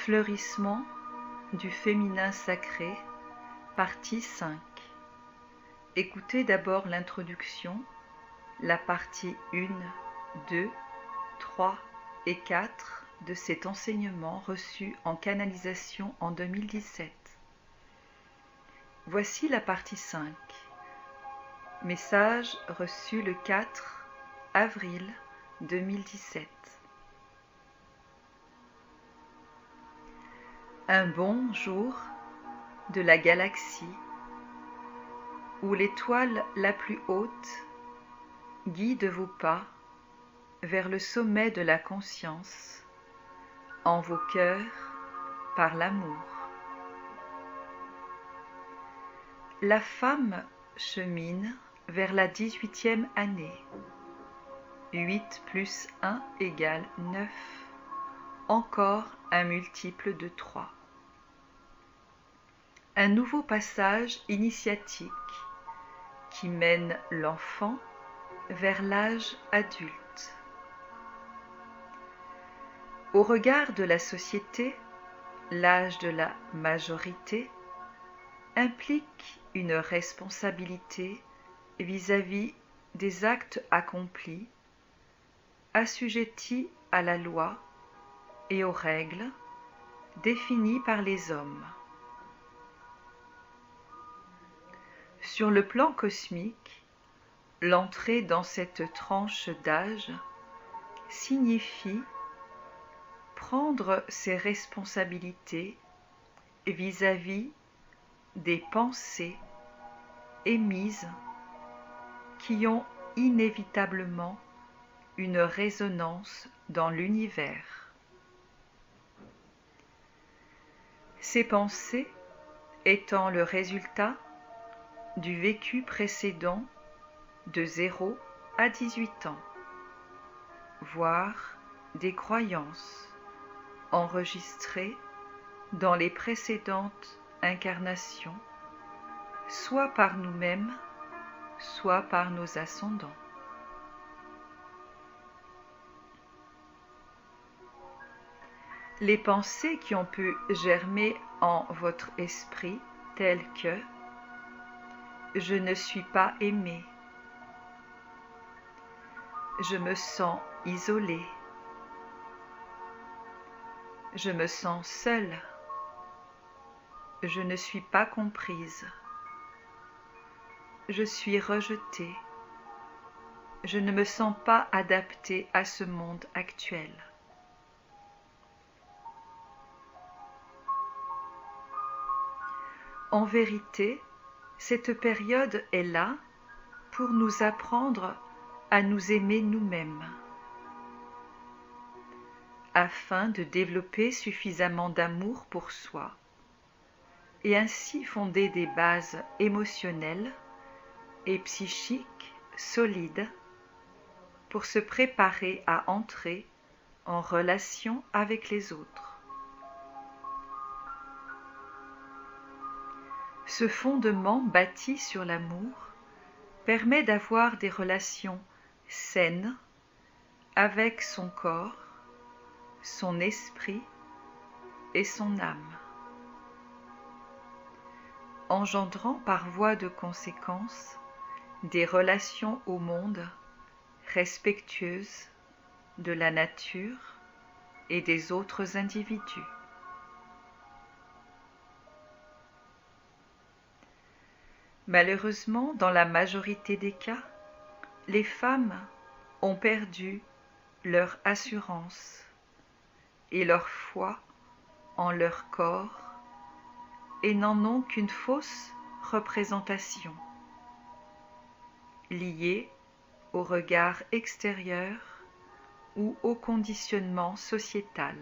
Fleurissement du féminin sacré, partie 5. Écoutez d'abord l'introduction, la partie 1, 2, 3 et 4 de cet enseignement reçu en canalisation en 2017. Voici la partie 5. Message reçu le 4 avril 2017. Un bon jour de la galaxie où l'étoile la plus haute guide vos pas vers le sommet de la conscience en vos cœurs par l'amour. La femme chemine vers la 18e année. 8 plus 1 égale 9. Encore un multiple de 3. Un nouveau passage initiatique qui mène l'enfant vers l'âge adulte. Au regard de la société, l'âge de la majorité implique une responsabilité vis-à-vis des actes accomplis, assujettis à la loi et aux règles définies par les hommes. Sur le plan cosmique, l'entrée dans cette tranche d'âge signifie prendre ses responsabilités vis-à-vis des pensées émises qui ont inévitablement une résonance dans l'univers. Ces pensées étant le résultat du vécu précédent de 0 à 18 ans, voire des croyances enregistrées dans les précédentes incarnations, soit par nous-mêmes, soit par nos ascendants. Les pensées qui ont pu germer en votre esprit telles que « Je ne suis pas aimé »,« Je me sens isolé »,« Je me sens seule »,« Je ne suis pas comprise »,« Je suis rejetée »,« Je ne me sens pas adaptée à ce monde actuel ». En vérité, cette période est là pour nous apprendre à nous aimer nous-mêmes, afin de développer suffisamment d'amour pour soi et ainsi fonder des bases émotionnelles et psychiques solides pour se préparer à entrer en relation avec les autres. Ce fondement bâti sur l'amour permet d'avoir des relations saines avec son corps, son esprit et son âme, engendrant par voie de conséquence des relations au monde respectueuses de la nature et des autres individus. Malheureusement, dans la majorité des cas, les femmes ont perdu leur assurance et leur foi en leur corps et n'en ont qu'une fausse représentation, liée au regard extérieur ou au conditionnement sociétal.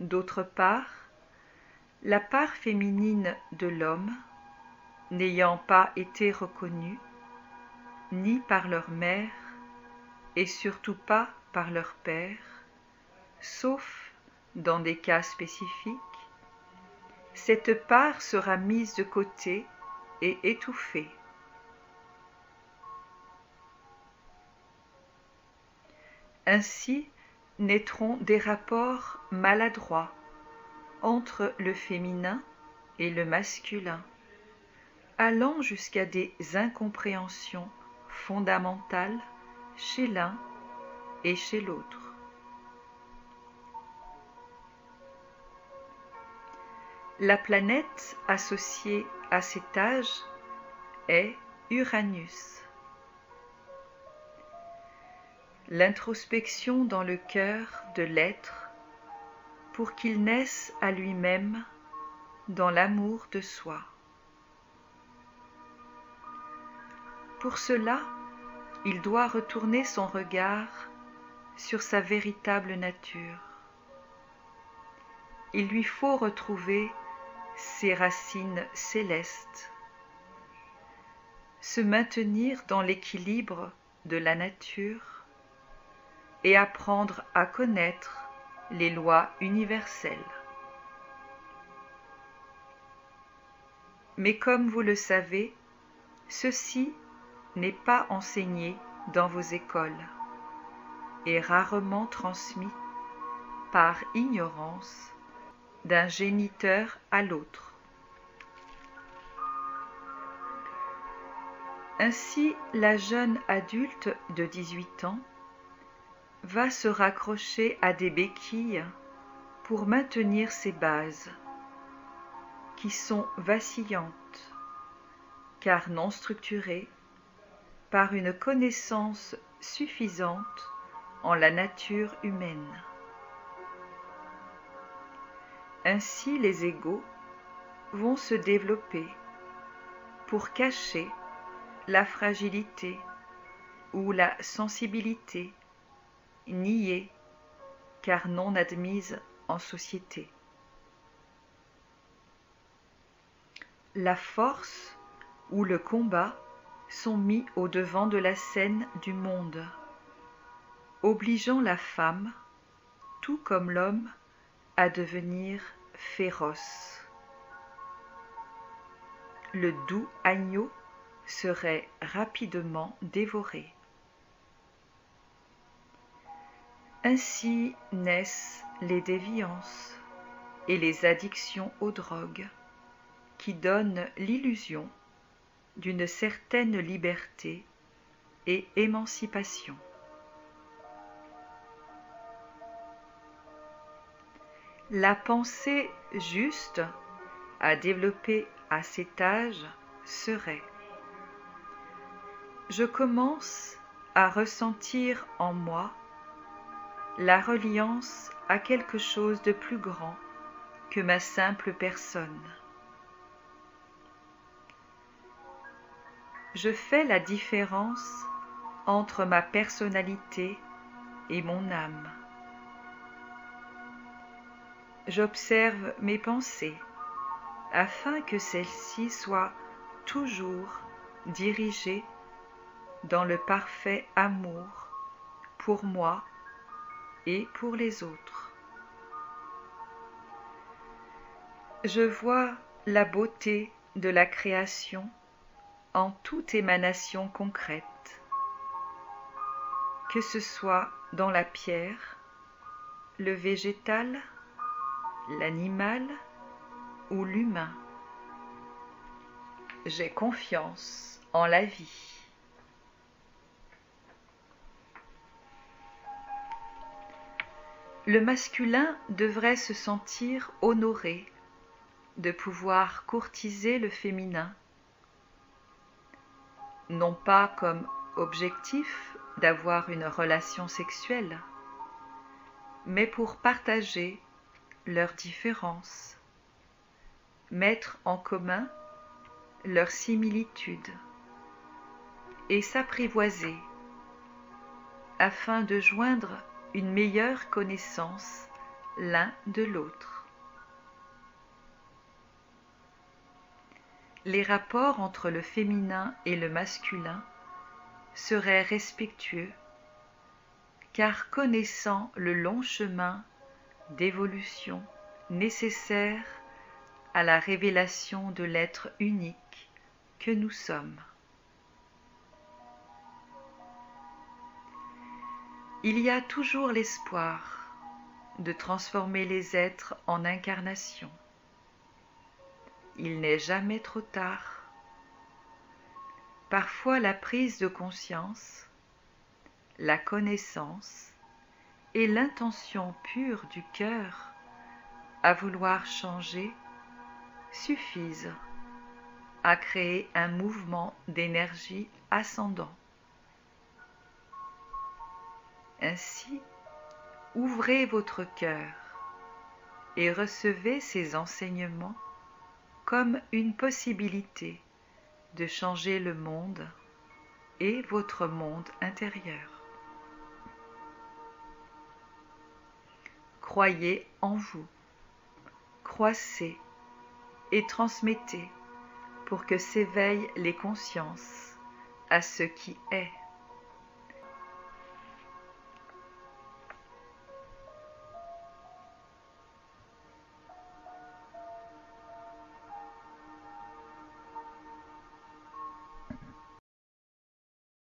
D'autre part, la part féminine de l'homme, n'ayant pas été reconnue, ni par leur mère, et surtout pas par leur père, sauf dans des cas spécifiques, cette part sera mise de côté et étouffée. Ainsi, naîtront des rapports maladroits entre le féminin et le masculin, allant jusqu'à des incompréhensions fondamentales chez l'un et chez l'autre. La planète associée à cet âge est Uranus. L'introspection dans le cœur de l'être pour qu'il naisse à lui-même dans l'amour de soi. Pour cela, il doit retourner son regard sur sa véritable nature. Il lui faut retrouver ses racines célestes, se maintenir dans l'équilibre de la nature et apprendre à connaître les lois universelles. Mais comme vous le savez, ceci n'est pas enseigné dans vos écoles et rarement transmis par ignorance d'un géniteur à l'autre. Ainsi, la jeune adulte de 18 ans va se raccrocher à des béquilles pour maintenir ses bases, qui sont vacillantes, car non structurées par une connaissance suffisante en la nature humaine. Ainsi, les égos vont se développer pour cacher la fragilité ou la sensibilité niée car non admise en société. La force ou le combat sont mis au devant de la scène du monde, obligeant la femme, tout comme l'homme, à devenir féroce. Le doux agneau serait rapidement dévoré. Ainsi naissent les déviances et les addictions aux drogues qui donnent l'illusion d'une certaine liberté et émancipation. La pensée juste à développer à cet âge serait: je commence à ressentir en moi la reliance à quelque chose de plus grand que ma simple personne. Je fais la différence entre ma personnalité et mon âme. J'observe mes pensées afin que celles-ci soient toujours dirigées dans le parfait amour pour moi et pour les autres. Je vois la beauté de la création en toute émanation concrète, que ce soit dans la pierre, le végétal, l'animal ou l'humain. J'ai confiance en la vie. Le masculin devrait se sentir honoré de pouvoir courtiser le féminin, non pas comme objectif d'avoir une relation sexuelle, mais pour partager leurs différences, mettre en commun leurs similitudes et s'apprivoiser afin de joindre une meilleure connaissance l'un de l'autre. Les rapports entre le féminin et le masculin seraient respectueux, car connaissant le long chemin d'évolution nécessaire à la révélation de l'être unique que nous sommes. Il y a toujours l'espoir de transformer les êtres en incarnation. Il n'est jamais trop tard. Parfois la prise de conscience, la connaissance et l'intention pure du cœur à vouloir changer suffisent à créer un mouvement d'énergie ascendant. Ainsi, ouvrez votre cœur et recevez ces enseignements comme une possibilité de changer le monde et votre monde intérieur. Croyez en vous, croissez et transmettez pour que s'éveillent les consciences à ce qui est.